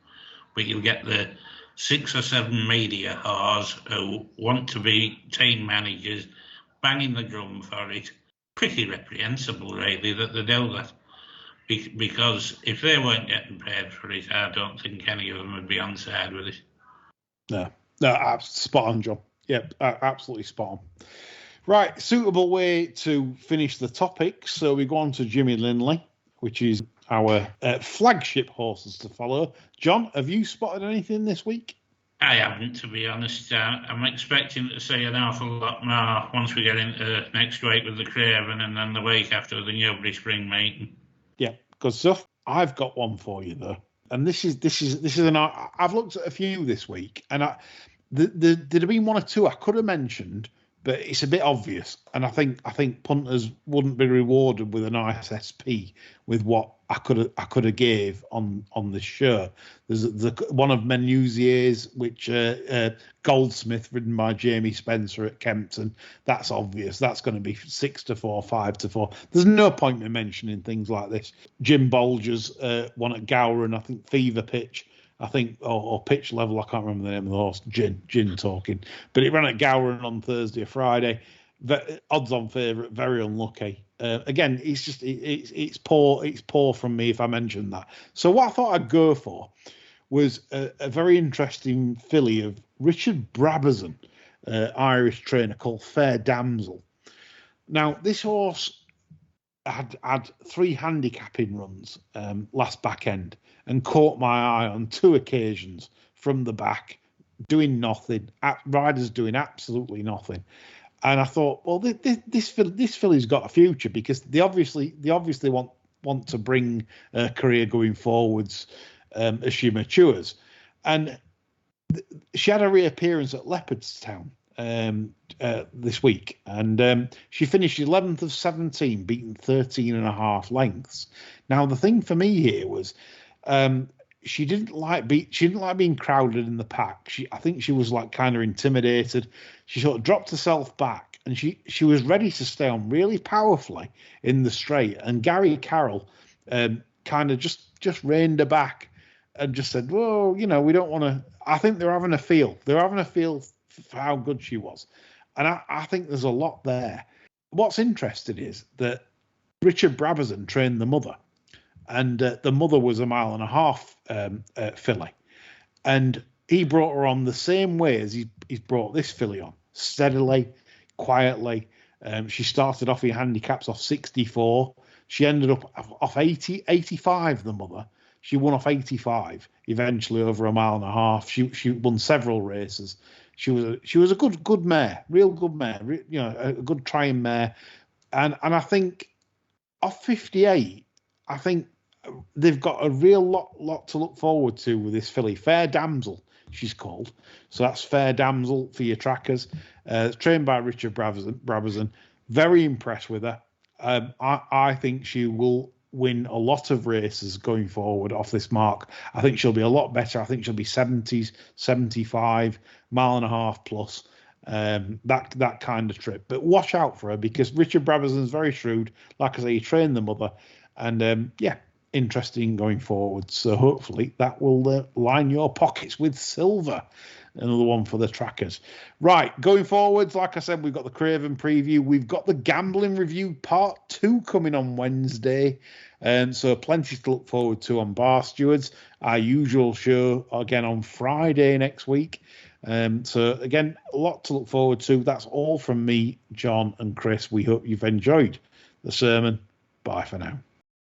But you'll get the 6 or 7 media whores who want to be team managers banging the drum for it. Pretty reprehensible, really, that they do that. Because if they weren't getting paid for it, I don't think any of them would be on side with it. No, spot on, John. Yep, absolutely spot on. Right, suitable way to finish the topic. So we go on to Jimmy Lindley, which is our flagship horses to follow. John, have you spotted anything this week? I haven't, to be honest. I'm expecting to see an awful lot more once we get into next week with the Craven, and then the week after the Newbury Spring meeting. Yeah, good stuff. I've got one for you though, and this is an. I've looked at a few this week, and there'd have been 1 or 2 I could have mentioned, but it's a bit obvious, and I think punters wouldn't be rewarded with a nice SP with what I could have gave on this show. There's one of Menuzier's, which Goldsmith, ridden by Jamie Spencer at Kempton. That's obvious. That's going to be 6-4, 5-4. There's no point in mentioning things like this. Jim Bolger's one at Gowran, I think Fever Pitch. I think, or Pitch Level, I can't remember the name of the horse, Gin talking. But it ran at Gowran on Thursday or Friday. Odds on favourite, very unlucky. Again, it's just it's poor from me if I mentioned that. So what I thought I'd go for was a very interesting filly of Richard Brabazon, Irish trainer, called Fair Damsel. Now, this horse had 3 handicapping runs last back end and caught my eye on 2 occasions from the back, doing nothing. Riders doing absolutely nothing. And I thought, well, this filly's got a future, because they obviously want to bring a career going forwards as she matures. And she had a reappearance at Leopardstown this week, and she finished 11th of 17, beating 13.5 lengths. Now, the thing for me here was she didn't like being crowded in the pack. I think she was like kind of intimidated. She sort of dropped herself back, and she was ready to stay on really powerfully in the straight. And Gary Carroll kind of just reined her back and just said, "Well, we don't want to." I think they're having a feel. They're having a feel for how good she was, and I think there's a lot there. What's interesting is that Richard Brabazon trained the mother. And the mother was a 1.5 mile filly. And he brought her on the same way as he's brought this filly on, steadily, quietly. She started off in handicaps off 64. She ended up off 85, the mother. She won off 85, eventually over 1.5 miles. She won several races. She was a good mare, real good mare, a good trying mare. And I think off 58, I think they've got a real lot to look forward to with this filly. Fair Damsel, she's called. So that's Fair Damsel for your trackers. Trained by Richard Brabazon. Very impressed with her. I think she will win a lot of races going forward off this mark. I think she'll be a lot better. I think she'll be 70s, 75, 1.5 miles plus. That kind of trip. But watch out for her, because Richard Brabazon's very shrewd. Like I say, he trained the mother. And interesting going forward. So hopefully that will line your pockets with silver. Another one for the trackers. Right, going forwards, like I said, we've got the Craven preview. We've got the gambling review part 2 coming on Wednesday. So plenty to look forward to on Bar Stewards. Our usual show again on Friday next week. So again, a lot to look forward to. That's all from me, John and Chris. We hope you've enjoyed the sermon. Bye for now.